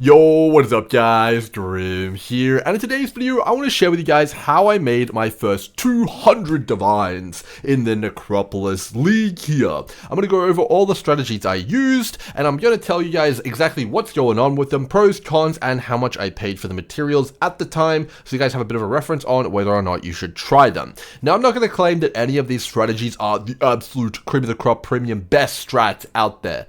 Yo, what is up guys, Grim here, and in today's video I want to share with you guys how I made my first 200 divines in the Necropolis League here. I'm going to go over all the strategies I used, and I'm going to tell you guys exactly what's going on with them, pros, cons, and how much I paid for the materials at the time, so you guys have a bit of a reference on whether or not you should try them. Now I'm not going to claim that any of these strategies are the absolute cream of the crop premium best strat out there,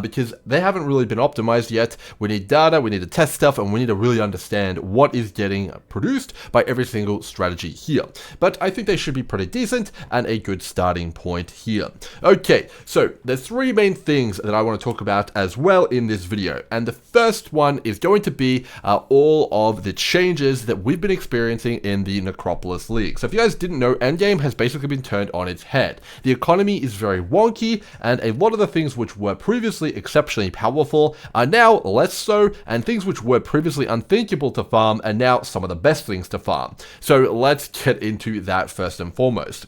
because they haven't really been optimized yet. We need data, we need to test stuff, and we need to really understand what is getting produced by every single strategy here. But I think they should be pretty decent and a good starting point here. Okay, so there's three main things that I want to talk about as well in this video. And the first one is going to be all of the changes that we've been experiencing in the Necropolis League. So if you guys didn't know, Endgame has basically been turned on its head. The economy is very wonky, and a lot of the things which were previously exceptionally powerful are now less so, and things which were previously unthinkable to farm are now some of the best things to farm. So let's get into that first and foremost.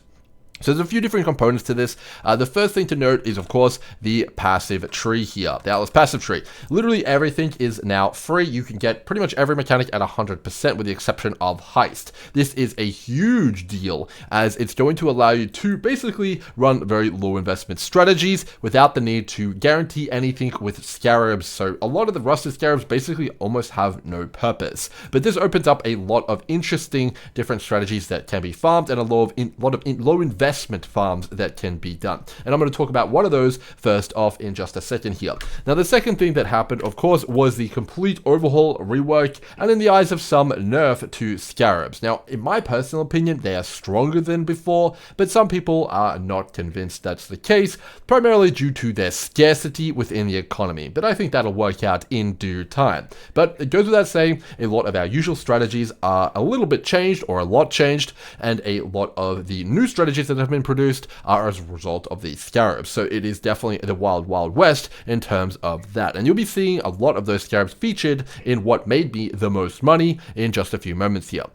So there's a few different components to this. The first thing to note is, of course, the passive tree here, the Atlas passive tree. Literally everything is now free. You can get pretty much every mechanic at 100% with the exception of Heist. This is a huge deal, as it's going to allow you to basically run very low investment strategies without the need to guarantee anything with Scarabs. So a lot of the rusted Scarabs basically almost have no purpose. But this opens up a lot of interesting different strategies that can be farmed and a lot of low investment farms that can be done. And I'm going to talk about one of those first off in just a second here. Now, the second thing that happened, of course, was the complete overhaul, rework, and in the eyes of some, nerf to Scarabs. Now, in my personal opinion, they are stronger than before, but some people are not convinced that's the case, primarily due to their scarcity within the economy. But I think that'll work out in due time. But it goes without saying, a lot of our usual strategies are a little bit changed or a lot changed, and a lot of the new strategies that have been produced are as a result of these Scarabs. So it is definitely the wild, wild west in terms of that. And you'll be seeing a lot of those Scarabs featured in what made me the most money in just a few moments here.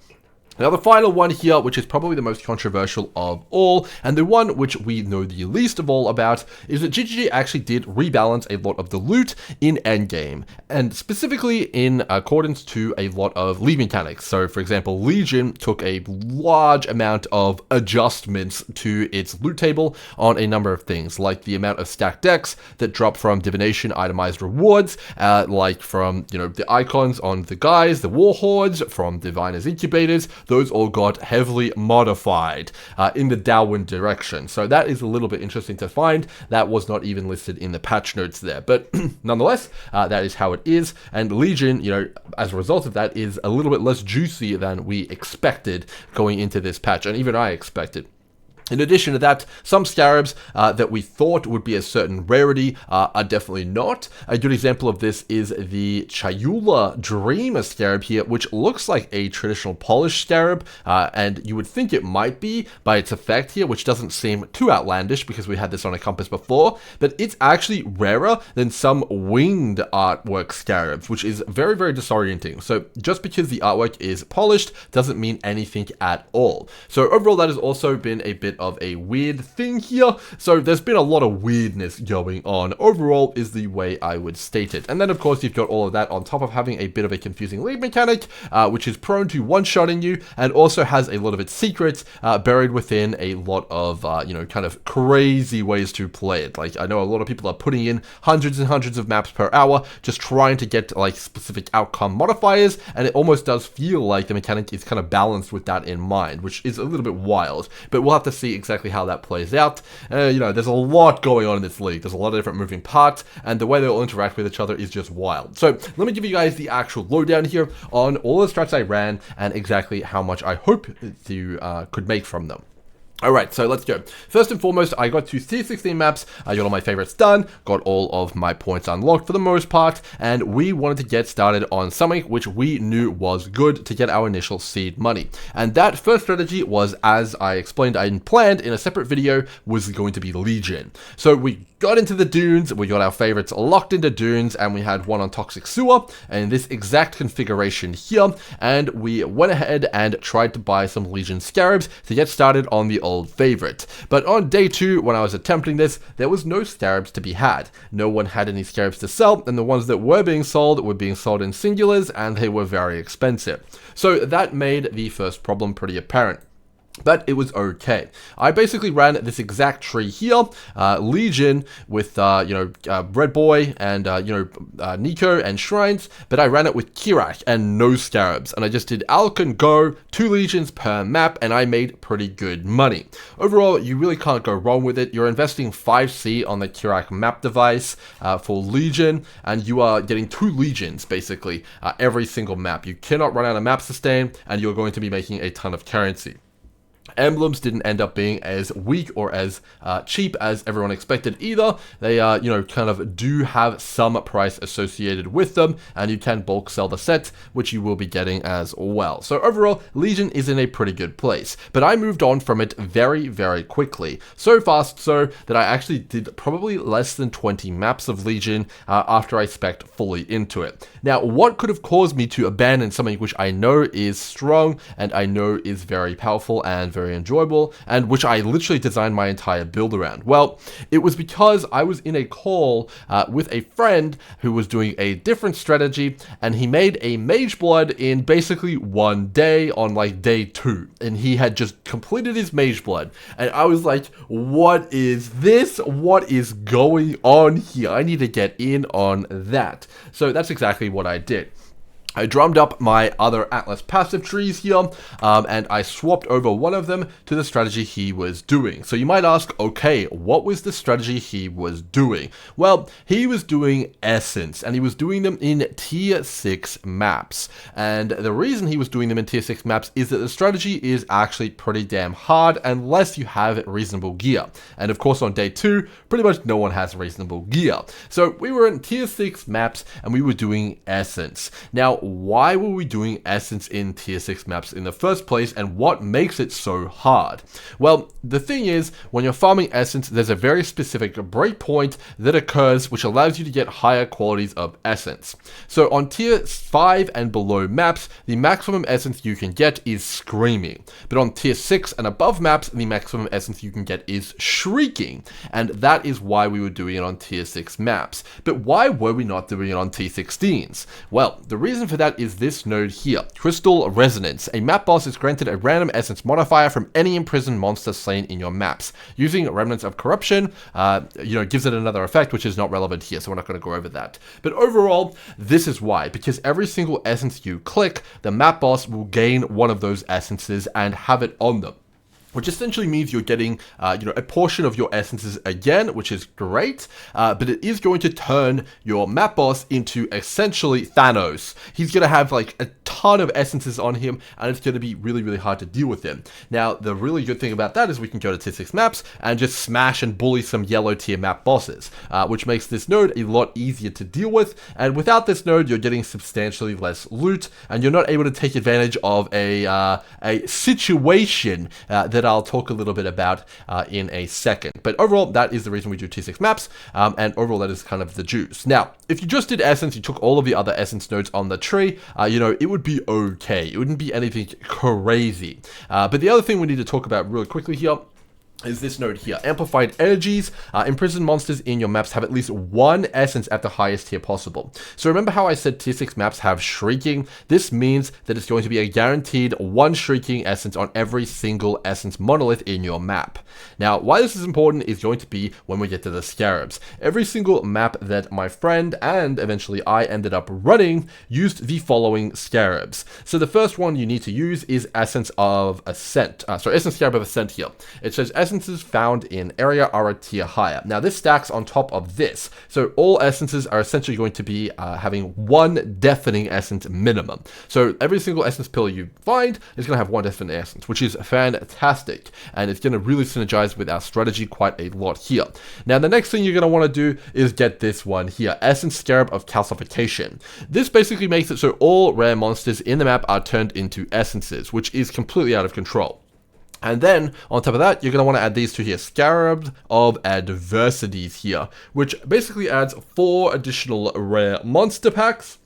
Now, the final one here, which is probably the most controversial of all, and the one which we know the least of all about, is that GGG actually did rebalance a lot of the loot in Endgame, and specifically in accordance to a lot of League mechanics. So, for example, Legion took a large amount of adjustments to its loot table on a number of things, like the amount of stacked decks that drop from divination itemized rewards, like from, the icons on the guys, the war hordes, from diviners incubators. Those all got heavily modified in the downward direction. So that is a little bit interesting to find. That was not even listed in the patch notes there. But nonetheless, that is how it is. And Legion, as a result of that, is a little bit less juicy than we expected going into this patch. And even I expected. In addition to that, some Scarabs that we thought would be a certain rarity are definitely not. A good example of this is the Chayula Dreamer Scarab here, which looks like a traditional polished Scarab, and you would think it might be by its effect here, which doesn't seem too outlandish because we had this on a compass before, but it's actually rarer than some winged artwork Scarabs, which is very, very disorienting. So just because the artwork is polished doesn't mean anything at all. So overall, that has also been a bit of a weird thing here. So there's been a lot of weirdness going on overall is the way I would state it. And then of course you've got all of that on top of having a bit of a confusing league mechanic, which is prone to one-shotting you and also has a lot of its secrets buried within a lot of, kind of crazy ways to play it. Like, I know a lot of people are putting in hundreds and hundreds of maps per hour just trying to get like specific outcome modifiers, and it almost does feel like the mechanic is kind of balanced with that in mind, which is a little bit wild, but we'll have to see exactly how that plays out. There's a lot going on in this league. There's a lot of different moving parts, and the way they all interact with each other is just wild. So let me give you guys the actual lowdown here on all the strats I ran and exactly how much I hope you could make from them. Alright, so let's go. First and foremost, I got to tier 16 maps, I got all my favorites done, got all of my points unlocked for the most part, and we wanted to get started on something which we knew was good to get our initial seed money. And that first strategy was, as I explained and planned in a separate video, was going to be Legion. So we got into the dunes, we got our favorites locked into dunes, and we had one on Toxic Sewer, and this exact configuration here, and we went ahead and tried to buy some Legion Scarabs to get started on the old favorite. But on day 2, when I was attempting this, there was no Scarabs to be had. No one had any Scarabs to sell, and the ones that were being sold in singulars, and they were very expensive. So that made the first problem pretty apparent. But it was okay. I basically ran this exact tree here, Legion with, Red Boy and, Nico and Shrines, but I ran it with Kirak and no Scarabs. And I just did Alch and Go, 2 Legions per map, and I made pretty good money. Overall, you really can't go wrong with it. You're investing 5C on the Kirak map device for Legion, and you are getting 2 Legions, basically, every single map. You cannot run out of map sustain, and you're going to be making a ton of currency. Emblems didn't end up being as weak or as cheap as everyone expected either. They, kind of do have some price associated with them, and you can bulk sell the set, which you will be getting as well. So overall, Legion is in a pretty good place, but I moved on from it very, very quickly. So fast so that I actually did probably less than 20 maps of Legion after I spec'd fully into it. Now, what could have caused me to abandon something which I know is strong and I know is very powerful and very enjoyable, and which I literally designed my entire build around? Well, it was because I was in a call with a friend who was doing a different strategy, and he made a Mage Blood in basically one day on like day 2, and he had just completed his Mage Blood, and I was like, what is this? What is going on here? I need to get in on that. So that's exactly what I did. I drummed up my other Atlas passive trees here, and I swapped over one of them to the strategy he was doing. So you might ask, okay, what was the strategy he was doing? Well, he was doing Essence, and he was doing them in tier 6 maps. And the reason he was doing them in tier 6 maps is that the strategy is actually pretty damn hard unless you have reasonable gear. And of course on day 2, pretty much no one has reasonable gear. So we were in tier 6 maps, and we were doing Essence. Now, why were we doing Essence in tier 6 maps in the first place, and what makes it so hard? Well, the thing is, when you're farming Essence, there's a very specific breakpoint that occurs which allows you to get higher qualities of Essence. So on tier 5 and below maps, the maximum Essence you can get is Screaming. But on tier 6 and above maps, the maximum Essence you can get is Shrieking. And that is why we were doing it on tier 6 maps. But why were we not doing it on tier 16s? Well, the reason for that is this node here, Crystal Resonance. A map boss is granted a random essence modifier from any imprisoned monster slain in your maps. Using Remnants of Corruption, gives it another effect, which is not relevant here, so we're not going to go over that. But overall, this is why, because every single essence you click, the map boss will gain one of those essences and have it on them, which essentially means you're getting, a portion of your essences again, which is great, but it is going to turn your map boss into essentially Thanos. He's going to have like a ton of essences on him, and it's going to be really, really hard to deal with him. Now, the really good thing about that is we can go to tier 6 maps and just smash and bully some yellow tier map bosses, which makes this node a lot easier to deal with, and without this node, you're getting substantially less loot, and you're not able to take advantage of a situation that I'll talk a little bit about in a second. But overall, that is the reason we do tier 6 maps, and overall that is kind of the juice. Now, if you just did Essence, you took all of the other Essence nodes on the tree, it would be okay. It wouldn't be anything crazy. But the other thing we need to talk about really quickly here is this node here. Amplified Energies. Imprisoned monsters in your maps have at least one essence at the highest tier possible. So remember how I said tier 6 maps have Shrieking? This means that it's going to be a guaranteed one Shrieking essence on every single essence monolith in your map. Now, why this is important is going to be when we get to the Scarabs. Every single map that my friend and eventually I ended up running used the following Scarabs. So the first one you need to use is Essence of Ascent. Essence Scarab of Ascent here. It says essences found in area are a tier higher. Now this stacks on top of this. So all essences are essentially going to be having one deafening essence minimum. So every single essence pillar you find is going to have one deafening essence, which is fantastic. And it's going to really synergize with our strategy quite a lot here. Now the next thing you're going to want to do is get this one here, Essence Scarab of Calcification. This basically makes it so all rare monsters in the map are turned into essences, which is completely out of control. And then, on top of that, you're going to want to add these two here, Scarab of Adversities here, which basically adds 4 additional rare monster packs,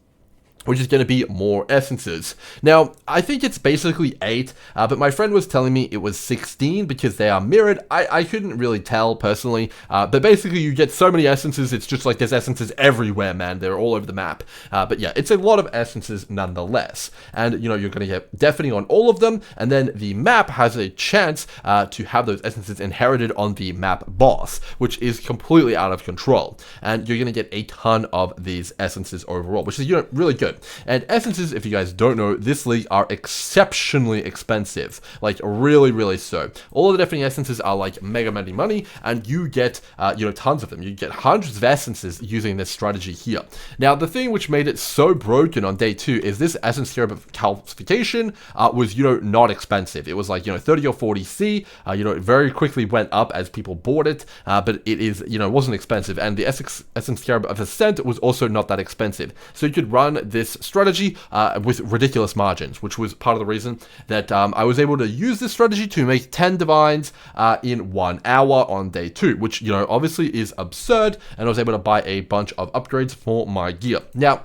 which is going to be more essences. Now, I think it's basically 8, but my friend was telling me it was 16 because they are mirrored. I couldn't really tell personally, but basically you get so many essences, it's just like there's essences everywhere, man. They're all over the map. But yeah, it's a lot of essences nonetheless. And, you know, you're going to get deafening on all of them, and then the map has a chance to have those essences inherited on the map boss, which is completely out of control. And you're going to get a ton of these essences overall, which is, you know, really good. And essences, if you guys don't know, this league are exceptionally expensive, like really, really so. All of the deafening essences are like mega money, and you get, you know, tons of them. You get hundreds of essences using this strategy here. Now, the thing which made it so broken on day 2 is this essence Scarab of Calcification was, you know, not expensive. It was like, you know, 30 or 40 C. You know, it very quickly went up as people bought it, but it is, you know, wasn't expensive. And the essence Scarab of Ascent was also not that expensive. So you could run this strategy with ridiculous margins, which was part of the reason that I was able to use this strategy to make 10 divines in 1 hour on day 2, which, you know, obviously is absurd, and I was able to buy a bunch of upgrades for my gear. Now,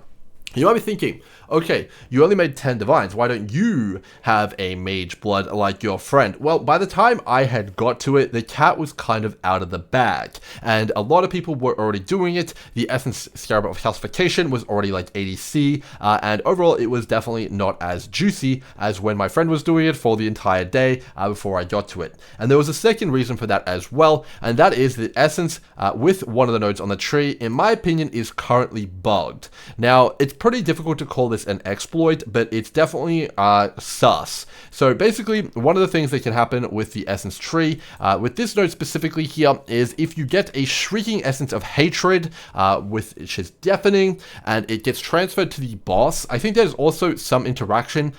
you might be thinking, okay, you only made 10 divines. Why don't you have a mage blood like your friend? Well, by the time I had got to it, the cat was kind of out of the bag, and a lot of people were already doing it. The essence Scarab of Calcification was already like 80C, and overall it was definitely not as juicy as when my friend was doing it for the entire day before I got to it. And there was a second reason for that as well, and that is that essence with one of the nodes on the tree, in my opinion, is currently bugged. Now, it's pretty difficult to call this an exploit, but it's definitely sus. So basically, one of the things that can happen with the essence tree, with this node specifically here, is if you get a shrieking essence of hatred, which is deafening, and it gets transferred to the boss, I think there's also some interaction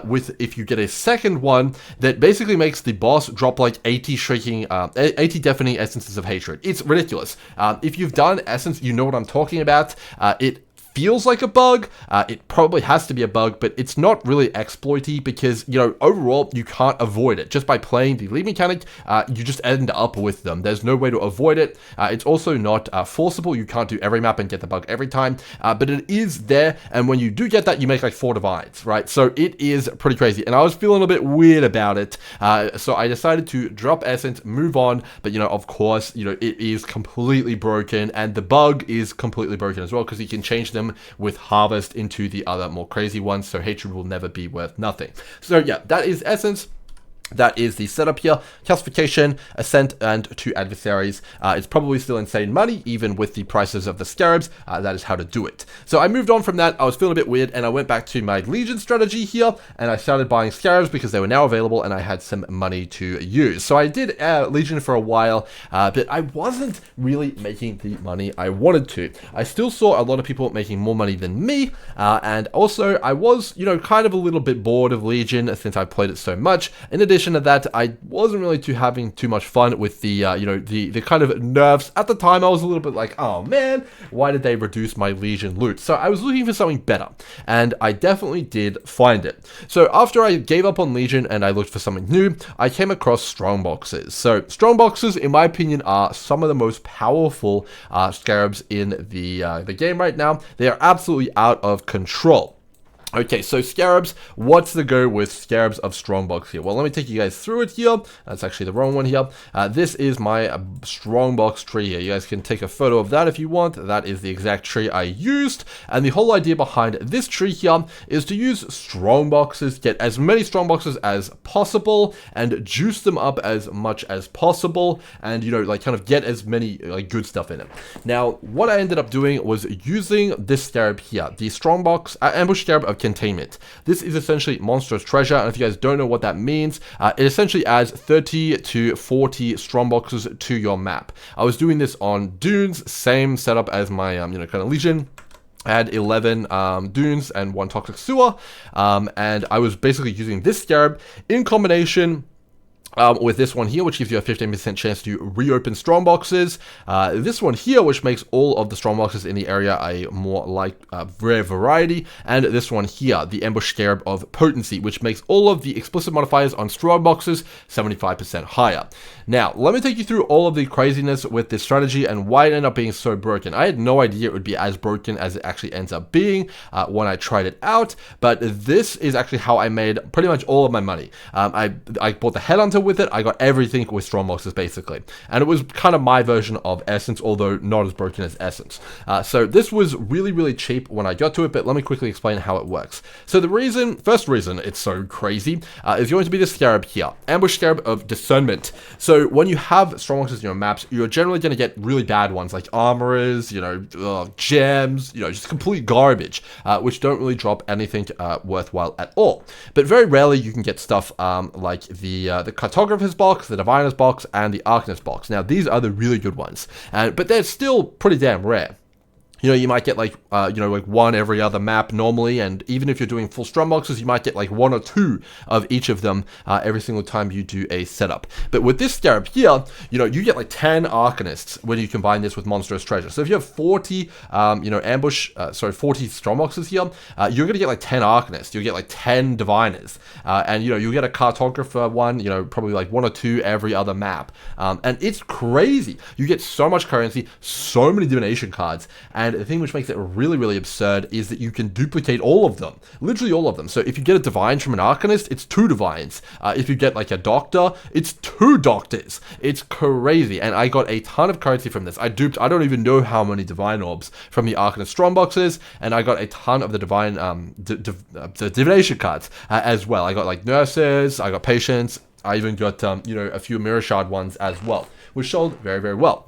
with if you get a second one that basically makes the boss drop like 80 shrieking, 80 deafening essences of hatred. It's ridiculous. If you've done essence, you know what I'm talking about. It feels like a bug. It probably has to be a bug, but it's not really exploity because, you know, overall you can't avoid it. Just by playing the lead mechanic, you just end up with them. There's no way to avoid it. It's also not forcible. You can't do every map and get the bug every time, but it is there, and when you do get that, you make like 4 divines, right? So it is pretty crazy, and I was feeling a bit weird about it, so I decided to drop essence, move on, but, you know, of course, you know, it is completely broken, and the bug is completely broken as well, because you can change them with harvest into the other more crazy ones, so hatred will never be worth nothing. So yeah, that is essence. That is the setup here. Calcification, Ascent, and 2 adversaries. It's probably still insane money, even with the prices of the Scarabs. That is how to do it. So I moved on from that. I was feeling a bit weird, and I went back to my Legion strategy here, and I started buying Scarabs because they were now available, and I had some money to use. So I did Legion for a while, but I wasn't really making the money I wanted to. I still saw a lot of people making more money than me, and also I was, you know, kind of a little bit bored of Legion since I played it so much. In addition to that, I wasn't really having too much fun with the, you know, the kind of nerfs. At the time, I was a little bit like, oh man, why did they reduce my Legion loot? So I was looking for something better, and I definitely did find it. So after I gave up on Legion and I looked for something new, I came across Strongboxes. So Strongboxes, in my opinion, are some of the most powerful Scarabs in the game right now. They are absolutely out of control. Okay, so Scarabs, what's the go with Scarabs of Strongbox here? Well, let me take you guys through it here. That's actually the wrong one here. This is my Strongbox tree here. You guys can take a photo of that if you want. That is the exact tree I used. And the whole idea behind this tree here is to use Strongboxes, get as many Strongboxes as possible, and juice them up as much as possible, and, you know, like kind of get as many like good stuff in it. Now, what I ended up doing was using this Scarab here, the Strongbox Ambush Scarab of Containment. This is essentially Monstrous Treasure, and if you guys don't know what that means, it essentially adds 30 to 40 Strongboxes to your map. I was doing this on Dunes, same setup as my, you know, kind of Legion. I had 11 Dunes and 1 Toxic Sewer, and I was basically using this Scarab in combination with this one here, which gives you a 15% chance to reopen Strongboxes. This one here, which makes all of the Strongboxes in the area a more rare variety. And this one here, the Ambush Scarab of Potency, which makes all of the explicit modifiers on Strongboxes 75% higher. Now, let me take you through all of the craziness with this strategy and why it ended up being so broken. I had no idea it would be as broken as it actually ends up being when I tried it out, but this is actually how I made pretty much all of my money. I bought the Headhunter with it. I got everything with Strongboxes basically, and it was kind of my version of Essence, although not as broken as Essence. So this was really cheap when I got to it, but let me quickly explain how it works. So the first reason it's so crazy is going to be the Scarab here, Ambush Scarab of Discernment. So when you have Strongboxes in your maps, you're generally going to get really bad ones like armorers, gems, just complete garbage, which don't really drop anything worthwhile at all. But very rarely you can get stuff like the Cartographer's box, the Diviner's box, and the Arcanist box. Now these are the really good ones, but they're still pretty damn rare. You might get like one every other map normally, and even if you're doing full Strongboxes, you might get like 1 or 2 of each of them every single time you do a setup. But with this Scarab here, you get like 10 Arcanists when you combine this with Monstrous Treasure. So if you have 40, 40 Strongboxes here, you're gonna get like 10 Arcanists, you'll get like 10 Diviners, and you'll get a Cartographer one, probably like 1 or 2 every other map, and it's crazy. You get so much currency, so many divination cards, and the thing which makes it really absurd is that you can duplicate all of them, literally all of them. So if you get a Divine from an Arcanist, it's 2 Divines. If you get like a Doctor, it's 2 Doctors. It's crazy, and I got a ton of currency from this. I don't even know how many Divine Orbs from the Arcanist Strongboxes, and I got a ton of the Divine, the Divination cards as well. I got like Nurses, I got Patients, I even got, a few Mirror Shard ones as well, which sold very well.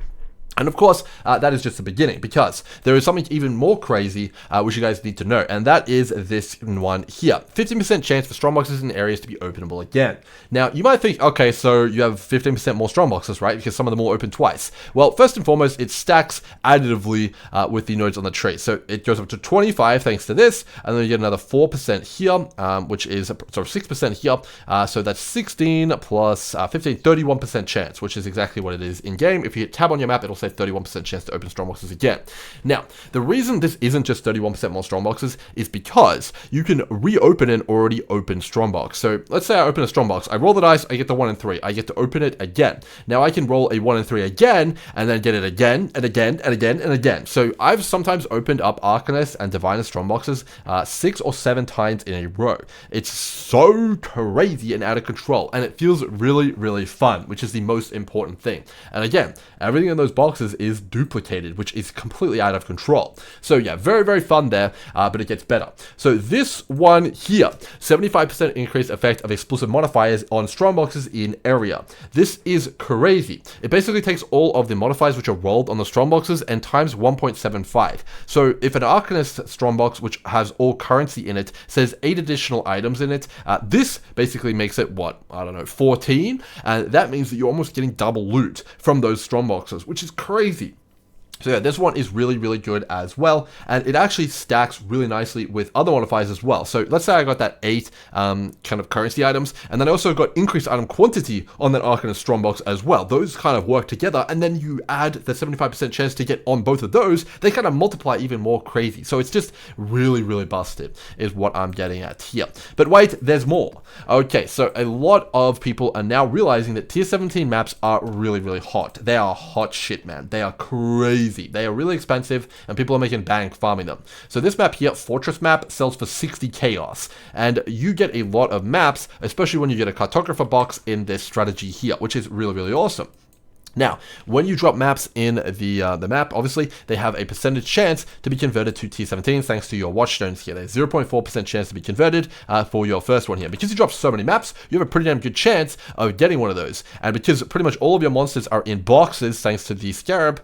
And of course, that is just the beginning, because there is something even more crazy, which you guys need to know, and that is this one here. 15% chance for Strongboxes in areas to be openable again. Now, you might think, okay, so you have 15% more Strongboxes, right? Because some of them will open twice. Well, first and foremost, it stacks additively with the nodes on the tree. So it goes up to 25 thanks to this, and then you get another 4% here, which is, 6% here. So that's 16 plus 15, 31% chance, which is exactly what it is in game. If you hit tab on your map, it'll say 31% chance to open Strongboxes again. Now, the reason this isn't just 31% more Strongboxes is because you can reopen an already open Strongbox. So let's say I open a Strongbox, I roll the dice, I get the 1 and 3, I get to open it again. Now I can roll a 1 and 3 again, and then get it again, and again, and again, and again. So I've sometimes opened up Arcanist and Diviner Strongboxes 6 or 7 times in a row. It's so crazy and out of control, and it feels really fun, which is the most important thing. And again, everything in those boxes is duplicated, which is completely out of control. So yeah, very fun there, but it gets better. So this one here, 75% increased effect of explosive modifiers on Strongboxes in area. This is crazy. It basically takes all of the modifiers which are rolled on the Strongboxes and times 1.75. So if an Arcanist Strongbox, which has all currency in it, says 8 additional items in it, this basically makes it, 14? And that means that you're almost getting double loot from those Strongboxes, which is crazy. So yeah, this one is really good as well, and it actually stacks really nicely with other modifiers as well. So let's say I got that 8 kind of currency items, and then I also got increased item quantity on that Arcanist Strongbox as well. Those kind of work together, and then you add the 75% chance to get on both of those, they kind of multiply even more crazy. So it's just really busted is what I'm getting at here. But wait, there's more. Okay, so a lot of people are now realizing that tier 17 maps are really hot. They are hot shit, man. They are crazy. They are really expensive, and people are making bank farming them. So this map here, Fortress map, sells for 60 chaos, and you get a lot of maps, especially when you get a Cartographer box in this strategy here, which is really awesome. Now, when you drop maps in the map, obviously, they have a percentage chance to be converted to tier 17 thanks to your watchstones here. There's 0.4% chance to be converted for your first one here. Because you drop so many maps, you have a pretty damn good chance of getting one of those. And because pretty much all of your monsters are in boxes thanks to the Scarab,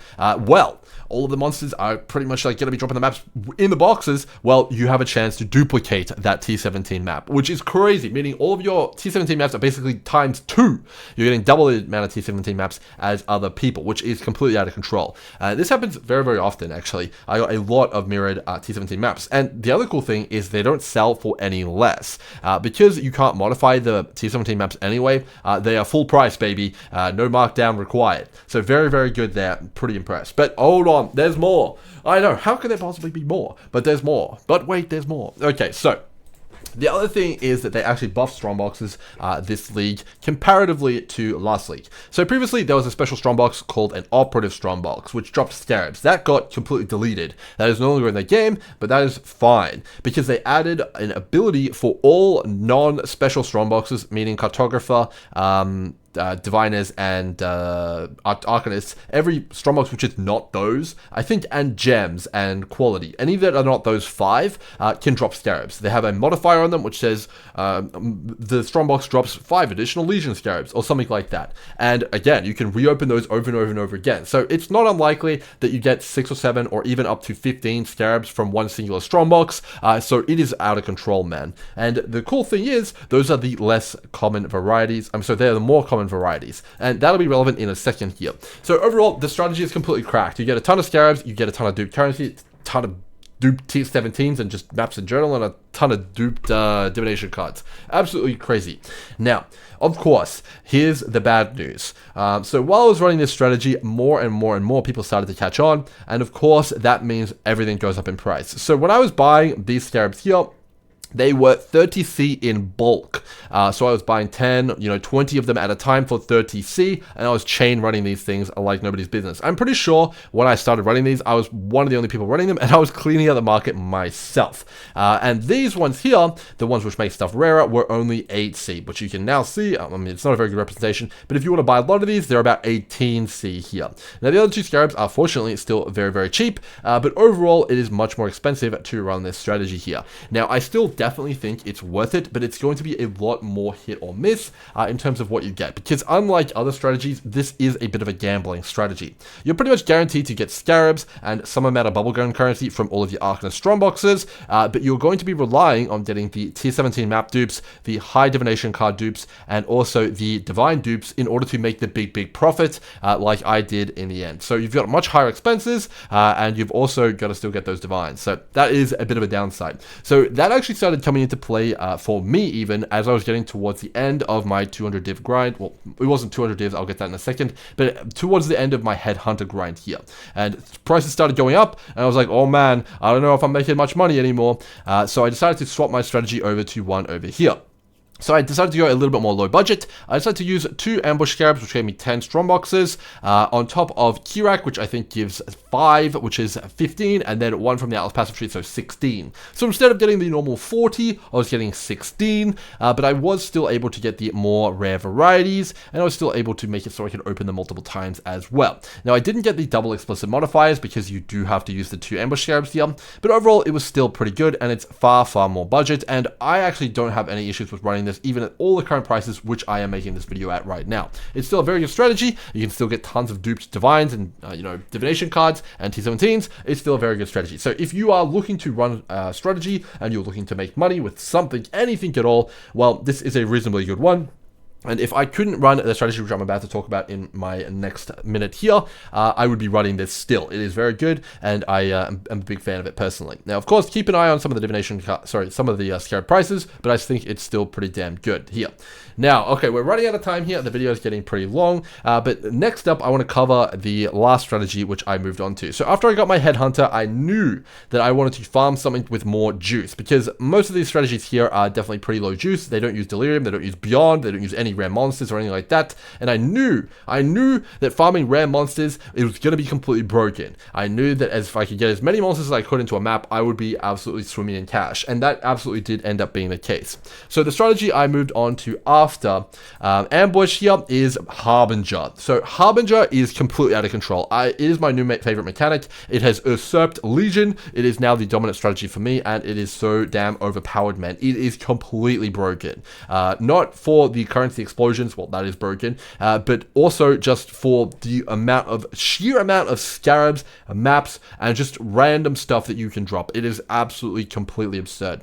all of the monsters are pretty much like going to be dropping the maps in the boxes, well, you have a chance to duplicate that tier 17 map, which is crazy, meaning all of your tier 17 maps are basically times 2. You're getting double the amount of tier 17 maps as as other people, which is completely out of control. This happens very, very often, actually. I got a lot of mirrored T17 maps. And the other cool thing is they don't sell for any less. Because you can't modify the T17 maps anyway, they are full price, baby. No markdown required. So very, very good there. Pretty impressed. But hold on, there's more. I know, how could there possibly be more? But there's more. But wait, there's more. Okay, so the other thing is that they actually buffed Strongboxes this league comparatively to last league. So previously there was a special Strongbox called an Operative Strongbox, which dropped Scarabs. That got completely deleted. That is no longer in the game, but that is fine because they added an ability for all non-special Strongboxes, meaning Cartographer, Diviners and Arcanists, every Strongbox which is not those, I think, and Gems and Quality, any that are not those 5 can drop Scarabs. They have a modifier on them which says the Strongbox drops 5 additional Legion Scarabs or something like that. And again, you can reopen those over and over and over again. So it's not unlikely that you get 6 or 7 or even up to 15 Scarabs from one singular Strongbox. So it is out of control, man. And the cool thing is, those are the less common varieties. So they're the more common varieties, and that'll be relevant in a second here. So overall, the strategy is completely cracked. You get a ton of Scarabs, you get a ton of duped currency, a ton of duped T17s and just maps in journal, and a ton of duped divination cards. Absolutely crazy. Now, of course, here's the bad news. So while I was running this strategy, more and more and more people started to catch on, and of course, that means everything goes up in price. So when I was buying these Scarabs here, they were 30C in bulk. So I was buying 10, 20 of them at a time for 30C, and I was chain running these things like nobody's business. I'm pretty sure when I started running these, I was one of the only people running them, and I was cleaning out the market myself. And these ones here, the ones which make stuff rarer, were only 8C, but you can now see, I mean, it's not a very good representation, but if you want to buy a lot of these, they're about 18C here. Now, the other 2 Scarabs are fortunately still very, very cheap, but overall, it is much more expensive to run this strategy here. Now, I still definitely think it's worth it, but it's going to be a lot more hit or miss in terms of what you get, because unlike other strategies, this is a bit of a gambling strategy. You're pretty much guaranteed to get Scarabs and some amount of bubblegum currency from all of your Arcanist Strongboxes, but you're going to be relying on getting the Tier 17 map dupes, the high divination card dupes, and also the divine dupes in order to make the big profit like I did in the end. So you've got much higher expenses, and you've also got to still get those divines. So that is a bit of a downside. So that actually started coming into play for me even as I was getting towards the end of my 200 div grind. Well, it wasn't 200 divs, I'll get that in a second, but towards the end of my Headhunter grind here. And prices started going up, and I was like, oh man, I don't know if I'm making much money anymore. So I decided to swap my strategy over to one over here. So I decided to go a little bit more low budget. I decided to use 2 Ambush Scarabs, which gave me 10 Strongboxes, on top of Kirak, which I think gives 5, which is 15, and then 1 from the Atlas passive tree, so 16. So instead of getting the normal 40, I was getting 16, but I was still able to get the more rare varieties, and I was still able to make it so I could open them multiple times as well. Now, I didn't get the double explicit modifiers because you do have to use the 2 Ambush Scarabs here, but overall, it was still pretty good, and it's far, far more budget, and I actually don't have any issues with running this even at all the current prices which I am making this video at right now. It's still a very good strategy. You can still get tons of duped divines and divination cards and T17s. It's still a very good strategy. So if you are looking to run a strategy and you're looking to make money with something, anything at all, well, this is a reasonably good one. And if I couldn't run the strategy which I'm about to talk about in my next minute here, I would be running this still. It is very good, and I am a big fan of it personally. Now, of course, keep an eye on some of the divination, some of the Scarab prices, but I think it's still pretty damn good here. Now, okay, we're running out of time here. The video is getting pretty long, but next up, I want to cover the last strategy which I moved on to. So after I got my Headhunter, I knew that I wanted to farm something with more juice, because most of these strategies here are definitely pretty low juice. They don't use Delirium, they don't use Beyond, they don't use any rare monsters or anything like that, and I knew that farming rare monsters, it was going to be completely broken. I knew that if I could get as many monsters as I could into a map, I would be absolutely swimming in cash, and that absolutely did end up being the case. So the strategy I moved on to after Ambush here is Harbinger. So Harbinger is completely out of control. It is my new favorite mechanic. It has usurped Legion. It is now the dominant strategy for me, and it is so damn overpowered, man. It is completely broken. Not for the currency explosions, well, that is broken, but also just for the sheer amount of Scarabs, maps, and just random stuff that you can drop. It is absolutely completely absurd.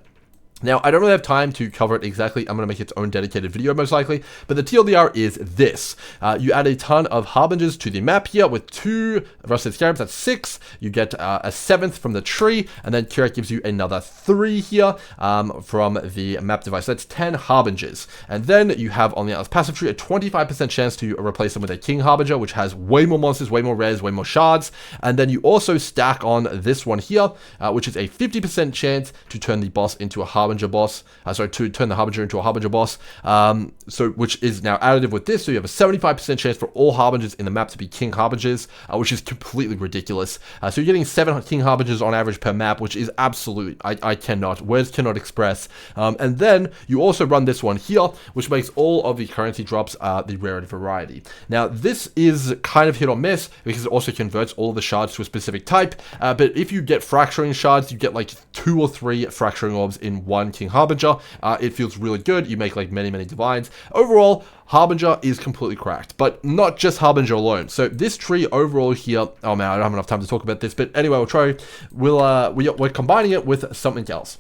Now, I don't really have time to cover it exactly. I'm going to make its own dedicated video most likely, but the TLDR is this. You add a ton of Harbingers to the map here with 2 Rusted Scarabs, that's 6. You get a 7th from the tree, and then Kira gives you another 3 here from the map device. That's 10 Harbingers. And then you have on the Atlas passive tree a 25% chance to replace them with a King Harbinger, which has way more monsters, way more rares, way more shards. And then you also stack on this one here, which is a 50% chance to turn the boss into a Harbinger boss, to turn the Harbinger into a Harbinger boss, which is now additive with this, so you have a 75% chance for all Harbingers in the map to be King Harbingers, which is completely ridiculous. So you're getting 7 King Harbingers on average per map, which is absolute, words cannot express. And then you also run this one here, which makes all of the currency drops the rarity variety. Now, this is kind of hit or miss, because it also converts all of the shards to a specific type, but if you get fracturing shards, you get like 2 or 3 fracturing orbs in one King Harbinger. It feels really good. You make like many divines. Overall, Harbinger is completely cracked, but not just Harbinger alone. So this tree overall here, oh man, I don't have enough time to talk about this, but anyway, we're combining it with something else.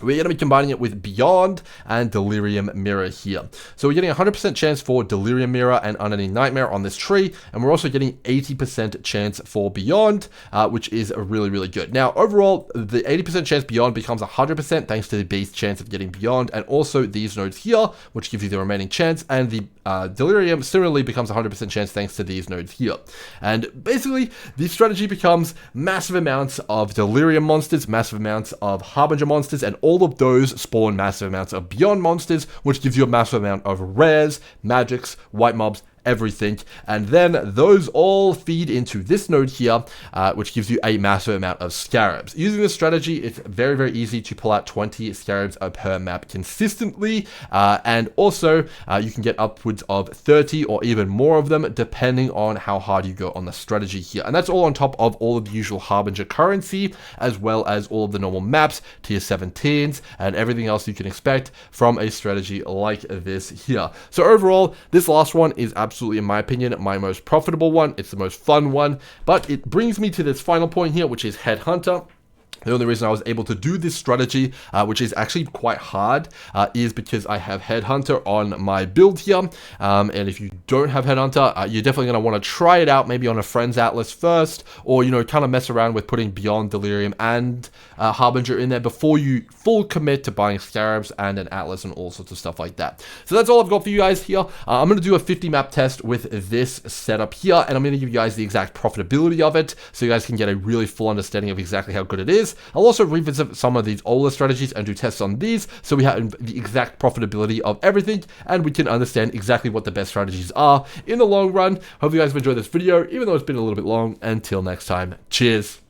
We're going to be combining it with Beyond and Delirium Mirror here. So we're getting a 100% chance for Delirium Mirror and Unending Nightmare on this tree, and we're also getting 80% chance for Beyond, which is really good. Now, overall, the 80% chance Beyond becomes 100% thanks to the base chance of getting Beyond, and also these nodes here, which gives you the remaining chance, and the Delirium similarly becomes 100% chance thanks to these nodes here. And basically, the strategy becomes massive amounts of Delirium monsters, massive amounts of Harbinger monsters, and all of those spawn massive amounts of Beyond monsters, which gives you a massive amount of rares, magics, white mobs, everything, and then those all feed into this node here, which gives you a massive amount of Scarabs. Using this strategy, it's very easy to pull out 20 Scarabs per map consistently, and also you can get upwards of 30 or even more of them depending on how hard you go on the strategy here. And that's all on top of all of the usual Harbinger currency, as well as all of the normal maps, tier 17s, and everything else you can expect from a strategy like this here. So overall, this last one is absolutely, in my opinion, my most profitable one. It's the most fun one, but it brings me to this final point here, which is Headhunter. The only reason I was able to do this strategy, which is actually quite hard, is because I have Headhunter on my build here. And if you don't have Headhunter, you're definitely going to want to try it out, maybe on a friend's Atlas first, or, you know, kind of mess around with putting Beyond Delirium and Harbinger in there before you full commit to buying Scarabs and an Atlas and all sorts of stuff like that. So that's all I've got for you guys here. I'm going to do a 50 map test with this setup here, and I'm going to give you guys the exact profitability of it, so you guys can get a really full understanding of exactly how good it is. I'll also revisit some of these older strategies and do tests on these, so we have the exact profitability of everything, and we can understand exactly what the best strategies are in the long run. Hope you guys have enjoyed this video, even though it's been a little bit long. Until next time, cheers.